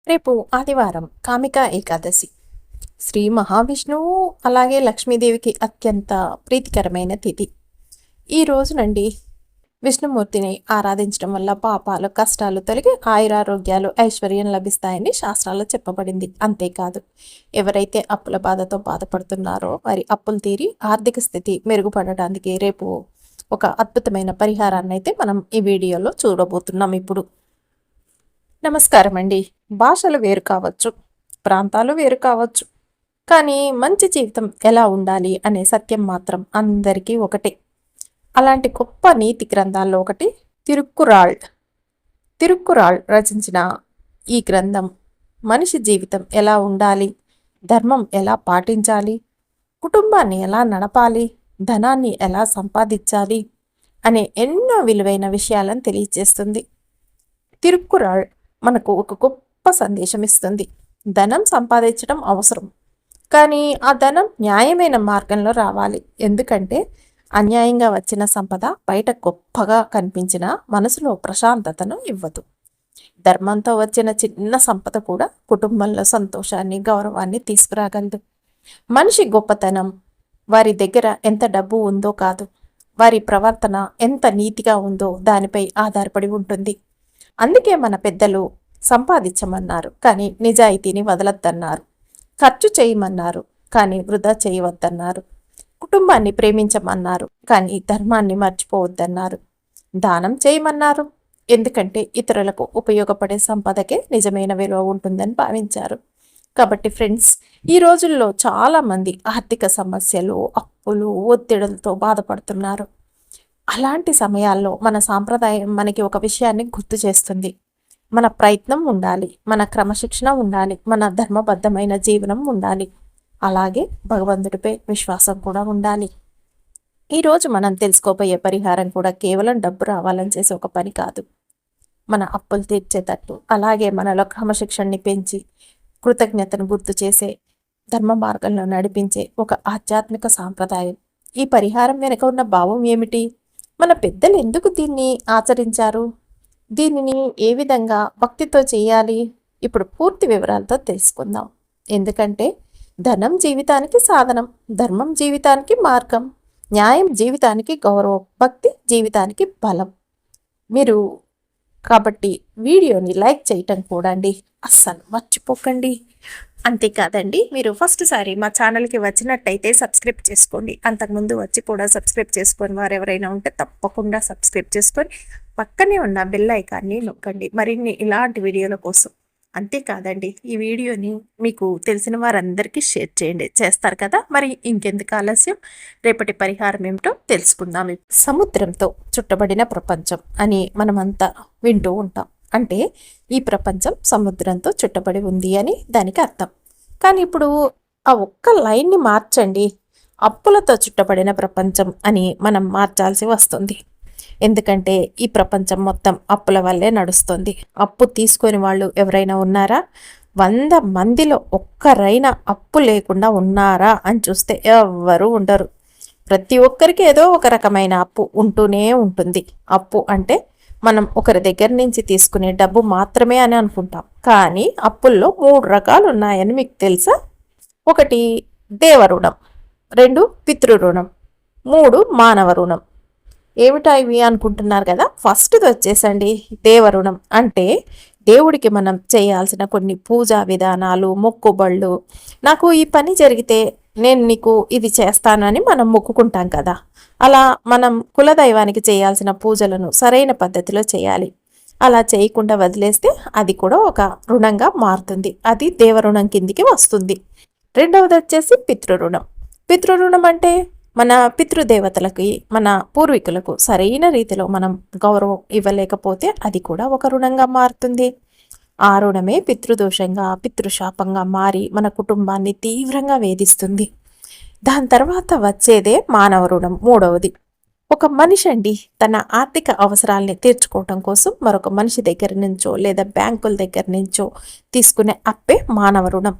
రేపు ఆదివారం కామిక ఏకాదశి. శ్రీ మహావిష్ణువు అలాగే లక్ష్మీదేవికి అత్యంత ప్రీతికరమైన తిథి. ఈ రోజునండి విష్ణుమూర్తిని ఆరాధించడం వల్ల పాపాలు కష్టాలు తొలగి ఆయురారోగ్యాలు ఐశ్వర్యం లభిస్తాయని శాస్త్రాల్లో చెప్పబడింది. అంతేకాదు, ఎవరైతే అప్పుల బాధతో బాధపడుతున్నారో వారి అప్పులు తీరి ఆర్థిక స్థితి మెరుగుపడడానికి రేపు ఒక అద్భుతమైన పరిహారాన్ని అయితే మనం ఈ వీడియోలో చూడబోతున్నాం. ఇప్పుడు నమస్కారం అండి. భాషలు వేరు కావచ్చు, ప్రాంతాలు వేరు కావచ్చు, కానీ మంచి జీవితం ఎలా ఉండాలి అనే సత్యం మాత్రం అందరికీ ఒకటే. అలాంటి గొప్ప నీతి గ్రంథాల్లో ఒకటి తిరుక్కురాళ్. తిరుక్కురాళ్ రచించిన ఈ గ్రంథం మనిషి జీవితం ఎలా ఉండాలి, ధర్మం ఎలా పాటించాలి, కుటుంబాన్ని ఎలా నడపాలి, ధనాన్ని ఎలా సంపాదించాలి అనే ఎన్నో విలువైన విషయాలను తెలియజేస్తుంది. తిరుక్కురాళ్ మనకు ఒక గొప్ప సందేశం ఇస్తుంది. ధనం సంపాదించడం అవసరం, కానీ ఆ ధనం న్యాయమైన మార్గంలో రావాలి. ఎందుకంటే అన్యాయంగా వచ్చిన సంపద బయట గొప్పగా కనిపించిన మనసులో ప్రశాంతతను ఇవ్వదు. ధర్మంతో వచ్చిన చిన్న సంపద కూడా కుటుంబంలో సంతోషాన్ని గౌరవాన్ని తీసుకురాగలదు. మనిషి గొప్పతనం వారి దగ్గర ఎంత డబ్బు ఉందో కాదు, వారి ప్రవర్తన ఎంత నీతిగా ఉందో దానిపై ఆధారపడి ఉంటుంది. అందుకే మన పెద్దలు సంపాదించమన్నారు, కానీ నిజాయితీని వదలద్దన్నారు. ఖర్చు చేయమన్నారు, కానీ వృధా చేయవద్దన్నారు. కుటుంబాన్ని ప్రేమించమన్నారు, కానీ ధర్మాన్ని మర్చిపోవద్దన్నారు. దానం చేయమన్నారు, ఎందుకంటే ఇతరులకు ఉపయోగపడే సంపదకే నిజమైన విలువ ఉంటుందని భావించారు. కాబట్టి ఫ్రెండ్స్, ఈ రోజుల్లో చాలామంది ఆర్థిక సమస్యలు, అప్పులు, ఒత్తిడులతో బాధపడుతున్నారు. అలాంటి సమయాల్లో మన సాంప్రదాయం మనకి ఒక విషయాన్ని గుర్తు చేస్తుంది. మన ప్రయత్నం ఉండాలి, మన క్రమశిక్షణ ఉండాలి, మన ధర్మబద్ధమైన జీవనం ఉండాలి, అలాగే భగవంతుడిపై విశ్వాసం కూడా ఉండాలి. ఈరోజు మనం తెలుసుకోబోయే పరిహారం కూడా కేవలం డబ్బు రావాలని చేసే ఒక పని కాదు. మన అప్పులు తీర్చేటట్టు, అలాగే మనలో క్రమశిక్షణని పెంచి కృతజ్ఞతను గుర్తు చేసే, ధర్మ మార్గంలో నడిపించే ఒక ఆధ్యాత్మిక సాంప్రదాయం. ఈ పరిహారం వెనుక ఉన్న భావం ఏమిటి? మన పెద్దలు ఎందుకు దీన్ని ఆచరించారు? దీనిని ఏ విధంగా భక్తితో చేయాలి? ఇప్పుడు పూర్తి వివరాలతో తెలుసుకుందాం. ఎందుకంటే ధనం జీవితానికి సాధనం, ధర్మం జీవితానికి మార్గం, న్యాయం జీవితానికి గౌరవం, భక్తి జీవితానికి బలం. మీరు కాబట్టి వీడియోని లైక్ చేయటం కూడా అండి అస్సలు మర్చిపోకండి. అంతేకాదండి, మీరు ఫస్ట్ సారి మా ఛానల్కి వచ్చినట్టయితే సబ్స్క్రైబ్ చేసుకోండి. అంతకుముందు వచ్చి కూడా సబ్స్క్రైబ్ చేసుకొని వారు ఎవరైనా ఉంటే తప్పకుండా సబ్స్క్రైబ్ చేసుకొని పక్కనే ఉన్న బెల్ ఐకాన్ని నొక్కండి మరిన్ని ఇలాంటి వీడియోల కోసం. అంతేకాదండి, ఈ వీడియోని మీకు తెలిసిన వారందరికీ షేర్ చేయండి. చేస్తారు కదా, మరి ఇంకెందుకు ఆలస్యం, రేపటి పరిహారం ఏమిటో తెలుసుకుందాం. సముద్రంతో చుట్టబడిన ప్రపంచం అని మనమంతా వింటూ ఉంటాం. అంటే ఈ ప్రపంచం సముద్రంతో చుట్టబడి ఉంది అని దానికి అర్థం. కానీ ఇప్పుడు ఆ ఒక్క లైన్ని మార్చండి, అప్పులతో చుట్టబడిన ప్రపంచం అని మనం మార్చాల్సి వస్తుంది. ఎందుకంటే ఈ ప్రపంచం మొత్తం అప్పుల వల్లే నడుస్తుంది. అప్పు తీసుకొని వాళ్ళు ఎవరైనా ఉన్నారా? 100 మందిలో ఒక్కరైనా అప్పు లేకుండా ఉన్నారా అని చూస్తే ఎవ్వరూ ఉండరు. ప్రతి ఒక్కరికి ఏదో ఒక రకమైన అప్పు ఉంటూనే ఉంటుంది. అప్పు అంటే మనం ఒకరి దగ్గర నుంచి తీసుకునే డబ్బు మాత్రమే అని అనుకుంటాం, కానీ అప్పుల్లో 3 రకాలు ఉన్నాయని మీకు తెలుసా? 1 దేవ రుణం, 2 పితృ రుణం, 3 మానవ రుణం. ఏమిటా ఇవి అనుకుంటున్నారు కదా? ఫస్ట్ది వచ్చేసండి దేవ రుణం. అంటే దేవుడికి మనం చేయాల్సిన కొన్ని పూజా విధానాలు, మొక్కుబళ్ళు. నాకు ఈ పని జరిగితే నేను నీకు ఇది చేస్తానని మనం మొక్కుకుంటాం కదా, అలా మనం కులదైవానికి చేయాల్సిన పూజలను సరైన పద్ధతిలో చేయాలి. అలా చేయకుండా వదిలేస్తే అది కూడా ఒక రుణంగా మారుతుంది. అది దేవరుణం కిందికి వస్తుంది. రెండవది వచ్చేసి పితృరుణం. పితృరుణం అంటే మన పితృదేవతలకి, మన పూర్వీకులకు సరైన రీతిలో మనం గౌరవం ఇవ్వలేకపోతే అది కూడా ఒక రుణంగా మారుతుంది. ఆ రుణమే పితృదోషంగా, పితృశాపంగా మారి మన కుటుంబాన్ని తీవ్రంగా వేధిస్తుంది. దాని తర్వాత వచ్చేదే మానవ రుణం, మూడవది. ఒక మనిషి అండి తన ఆర్థిక అవసరాలని తీర్చుకోవటం కోసం మరొక మనిషి దగ్గర నుంచో లేదా బ్యాంకుల దగ్గర నుంచో తీసుకునే అప్పే మానవ రుణం.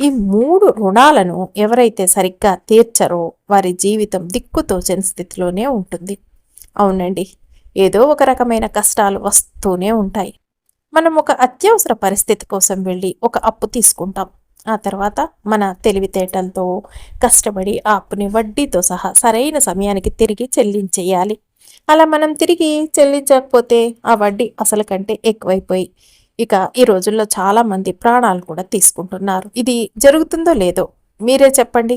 ఈ 3 రుణాలను ఎవరైతే సరిగ్గా తీర్చరో వారి జీవితం దిక్కుతోచని స్థితిలోనే ఉంటుంది. అవునండి, ఏదో ఒక రకమైన కష్టాలు వస్తూనే ఉంటాయి. మనం ఒక అత్యవసర పరిస్థితి కోసం వెళ్ళి ఒక అప్పు తీసుకుంటాం. ఆ తర్వాత మన తెలివితేటలతో కష్టపడి ఆ అప్పుని వడ్డీతో సహా సరైన సమయానికి తిరిగి చెల్లించేయాలి. అలా మనం తిరిగి చెల్లించకపోతే ఆ వడ్డీ అసలు కంటే ఎక్కువైపోయి ఇక ఈ రోజుల్లో చాలామంది ప్రాణాలు కూడా తీసుకుంటున్నారు. ఇది జరుగుతుందో లేదో మీరే చెప్పండి.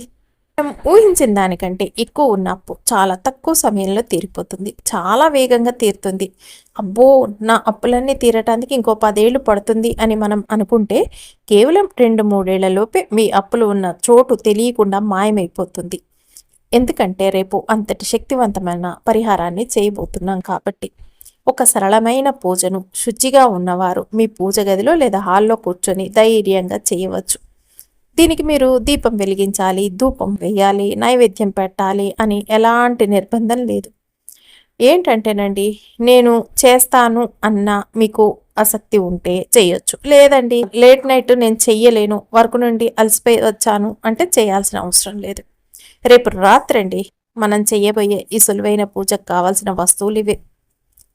మనం ఊహించిన దానికంటే ఎక్కువ ఉన్న అప్పు చాలా తక్కువ సమయంలో తీరిపోతుంది. చాలా వేగంగా తీరుతుంది. అబ్బో! నా అప్పులన్నీ తీరటానికి ఇంకో 10 ఏళ్ళు పడుతుంది అని మనం అనుకుంటే కేవలం 2, 3 ఏళ్లలోపే మీ అప్పులు ఉన్న చోటు తెలియకుండా మాయమైపోతుంది. ఎందుకంటే రేపు అంతటి శక్తివంతమైన పరిహారాన్ని చేయబోతున్నాం కాబట్టి. ఒక సరళమైన పూజను శుచిగా ఉన్నవారు మీ పూజ గదిలో లేదా హాల్లో కూర్చొని ధైర్యంగా చేయవచ్చు. దీనికి మీరు దీపం వెలిగించాలి, ధూపం వేయాలి, నైవేద్యం పెట్టాలి అని ఎలాంటి నిర్బంధం లేదు. ఏంటంటేనండి, నేను చేస్తాను అన్న మీకు ఆసక్తి ఉంటే చేయొచ్చు. లేదండి లేట్ నైట్ నేను చెయ్యలేను, వర్క్ నుండి అలసిపోయి వచ్చాను అంటే చేయాల్సిన అవసరం లేదు. రేపు రాత్రండి మనం చెయ్యబోయే ఈ సులువైన పూజకు కావాల్సిన వస్తువులు ఇవే.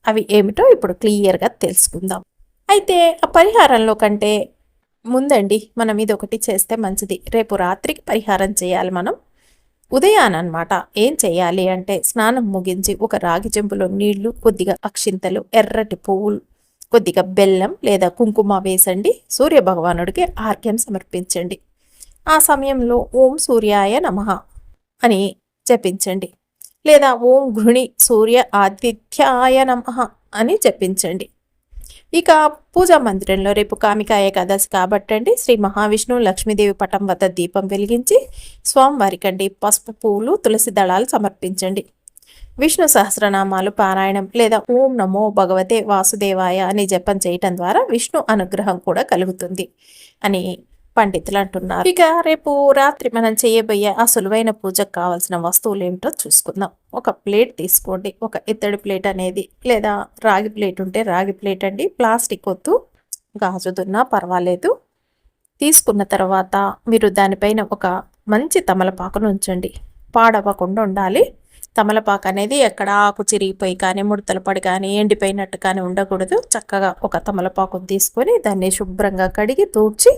అవి ఏమిటో ఇప్పుడు క్లియర్గా తెలుసుకుందాం. అయితే ఆ పరిహారంలో కంటే ముందండి మనం ఇది ఒకటి చేస్తే మంచిది. రేపు రాత్రికి పరిహారం చేయాలి మనం. ఉదయానమాట ఏం చేయాలి అంటే స్నానం ముగించి ఒక రాగి చెంబులో నీళ్లు, కొద్దిగా అక్షింతలు, ఎర్రటి పువ్వులు, కొద్దిగా బెల్లం లేదా కుంకుమ వేసండి సూర్య భగవానుడికి ఆర్ఘ్యం సమర్పించండి. ఆ సమయంలో ఓం సూర్యాయ నమః అని జపించండి. లేదా ఓం గృహిణి సూర్య ఆదిత్యాయ నమః అని జపించండి. ఇక పూజా మందిరంలో రేపు కామికా ఏకాదశి కాబట్టండి శ్రీ మహావిష్ణువు లక్ష్మీదేవి పటం వద్ద దీపం వెలిగించి స్వామివారికండి పసుపు పువ్వులు, తులసి దళాలు సమర్పించండి. విష్ణు సహస్రనామాలు పారాయణం లేదా ఓం నమో భగవతే వాసుదేవాయ అని జపం చేయటం ద్వారా విష్ణు అనుగ్రహం కూడా కలుగుతుంది అని పండితులు అంటున్నారు. ఇక రేపు రాత్రి మనం చేయబోయే ఆ సులువైన పూజకు కావాల్సిన వస్తువులు ఏమిటో చూసుకుందాం. ఒక ప్లేట్ తీసుకోండి. ఒక ఇత్తడి ప్లేట్ అనేది లేదా రాగి ప్లేట్ ఉంటే రాగి ప్లేట్ అండి. ప్లాస్టిక్ వద్దు, గాజుదున్నా పర్వాలేదు. తీసుకున్న తర్వాత మీరు దానిపైన ఒక మంచి తమలపాకును ఉంచండి. పాడవ్వకుండా ఉండాలి. తమలపాకు అనేది ఎక్కడ ఆకు చిరిగిపోయి కానీ, ముడతలు పడి కానీ, ఎండిపోయినట్టు కానీ ఉండకూడదు. చక్కగా ఒక తమలపాకును తీసుకొని దాన్ని శుభ్రంగా కడిగి తూడ్చి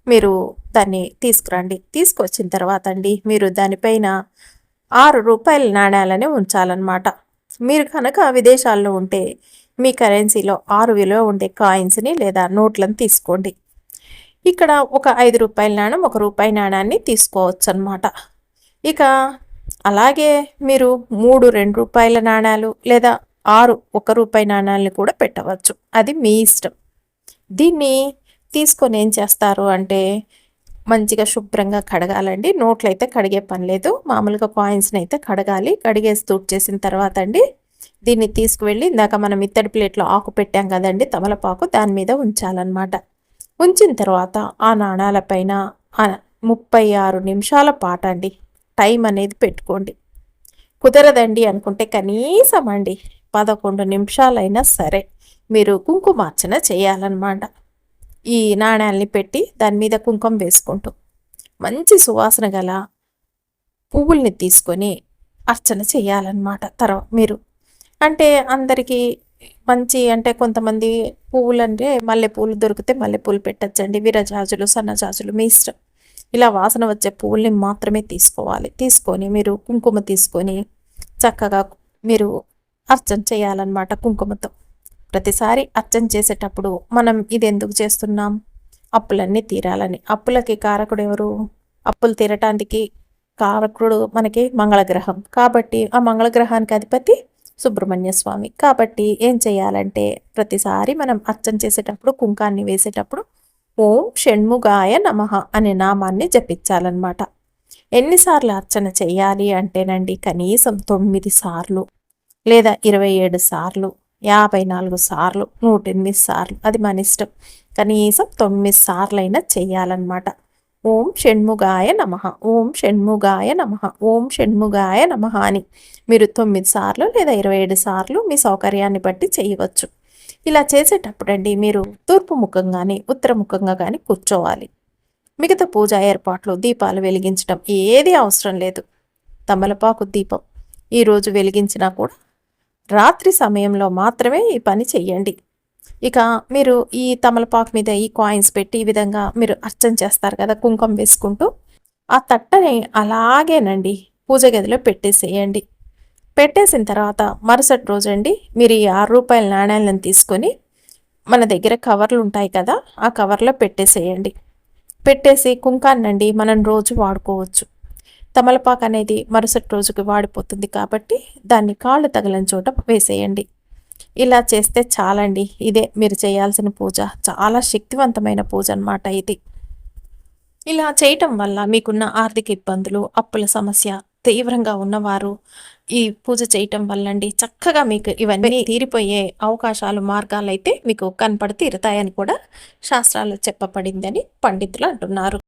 మీరు దాన్ని తీసుకురండి. తీసుకొచ్చిన తర్వాత అండి మీరు దానిపైన 6 రూపాయల నాణ్యాలనే ఉంచాలన్నమాట. మీరు కనుక విదేశాల్లో ఉంటే మీ కరెన్సీలో 6 విలువ ఉండే కాయిన్స్ని లేదా నోట్లను తీసుకోండి. ఇక్కడ ఒక 5 రూపాయల నాణ్యం, 1 రూపాయి నాణ్యాన్ని తీసుకోవచ్చు అన్నమాట. ఇక అలాగే మీరు 3 2 రూపాయల నాణ్యాలు లేదా 6 1 రూపాయి నాణ్యాలని కూడా పెట్టవచ్చు. అది మీ ఇష్టం. దీన్ని తీసుకొని ఏం చేస్తారు అంటే మంచిగా శుభ్రంగా కడగాలండి. నోట్లు అయితే కడిగే పని లేదు. మామూలుగా కాయిన్స్ని అయితే కడగాలి. కడిగేసి తుడిచేసిన తర్వాత అండి దీన్ని తీసుకువెళ్ళి ఇందాక మనం ఇత్తడి ప్లేట్లో ఆకు పెట్టాం కదండి తమలపాకు, దాని మీద ఉంచాలన్నమాట. ఉంచిన తర్వాత ఆ నాణాల పైన 36 నిమిషాల పాటు అండి టైం అనేది పెట్టుకోండి. కుదరదండి అనుకుంటే కనీసం అండి 11 నిమిషాలైనా సరే మీరు కుంకుమార్చన చేయాలన్నమాట. ఈ నాణ్యాల్ని పెట్టి దాని మీద కుంకుమ వేసుకుంటూ మంచి సువాసన గల పువ్వుల్ని తీసుకొని అర్చన చేయాలన్నమాట. తర్వాత మీరు అంటే అందరికీ మంచి అంటే కొంతమంది పువ్వులు అంటే మల్లెపూలు దొరికితే మల్లెపూలు పెట్టచ్చండి. విరజాజులు, సన్నజాజులు మీ ఇష్టం. ఇలా వాసన వచ్చే పువ్వుల్ని మాత్రమే తీసుకోవాలి. తీసుకొని మీరు కుంకుమ తీసుకొని చక్కగా మీరు అర్చన చేయాలన్నమాట కుంకుమతో. ప్రతిసారి అర్చన చేసేటప్పుడు మనం ఇది ఎందుకు చేస్తున్నాం? అప్పులన్నీ తీరాలని. అప్పులకి కారకుడు ఎవరు? అప్పులు తీరటానికి కారకుడు మనకి మంగళగ్రహం. కాబట్టి ఆ మంగళగ్రహానికి అధిపతి సుబ్రహ్మణ్య స్వామి. కాబట్టి ఏం చేయాలంటే ప్రతిసారి మనం అర్చన చేసేటప్పుడు కుంకాన్ని వేసేటప్పుడు ఓం షణ్ముగాయ నమః అనే నామాన్ని జపించాలన్నమాట. ఎన్నిసార్లు అర్చన చేయాలి అంటేనండి కనీసం 9 సార్లు లేదా 27 సార్లు, 54 సార్లు, 108 సార్లు, అది మన ఇష్టం. కనీసం 9 సార్లైనా చేయాలన్నమాట. ఓం షణ్ముగాయ నమః, ఓం షణ్ముగాయ నమః, ఓం షణ్ముగాయ నమః అని మీరు 9 సార్లు లేదా 27 సార్లు మీ సౌకర్యాన్ని బట్టి చేయవచ్చు. ఇలా చేసేటప్పుడు అండి మీరు తూర్పు ముఖంగాని ఉత్తర ముఖంగా కానీ కూర్చోవాలి. మిగతా పూజా ఏర్పాట్లు దీపాలు వెలిగించడం ఏది అవసరం లేదు. తమలపాకు దీపం ఈరోజు వెలిగించినా కూడా రాత్రి సమయంలో మాత్రమే ఈ పని చెయ్యండి. ఇక మీరు ఈ తమలపాకు మీద ఈ కాయిన్స్ పెట్టి ఈ విధంగా మీరు అర్చన చేస్తారు కదా కుంకుమ వేసుకుంటూ, ఆ తట్టని అలాగేనండి పూజ గదిలో పెట్టేసేయండి. పెట్టేసిన తర్వాత మరుసటి రోజండి మీరు ఈ రూ. 6 నాణేలను తీసుకొని మన దగ్గర కవర్లు ఉంటాయి కదా, ఆ కవర్లో పెట్టేసేయండి. పెట్టేసి కుంకాన్నండి మనం రోజు వాడుకోవచ్చు. తమలపాకు అనేది మరుసటి రోజుకి వాడిపోతుంది కాబట్టి దాన్ని కాళ్ళు తగలని చోట వేసేయండి. ఇలా చేస్తే చాలండి. ఇదే మీరు చేయాల్సిన పూజ. చాలా శక్తివంతమైన పూజ అన్నమాట ఇది. ఇలా చేయటం వల్ల మీకున్న ఆర్థిక ఇబ్బందులు, అప్పుల సమస్య తీవ్రంగా ఉన్నవారు ఈ పూజ చేయటం వల్లండి చక్కగా మీకు ఇవన్నీ తీరిపోయే అవకాశాలు, మార్గాలైతే మీకు కనపడి తీరుతాయని కూడా శాస్త్రాల్లో చెప్పబడిందని పండితులు అంటున్నారు.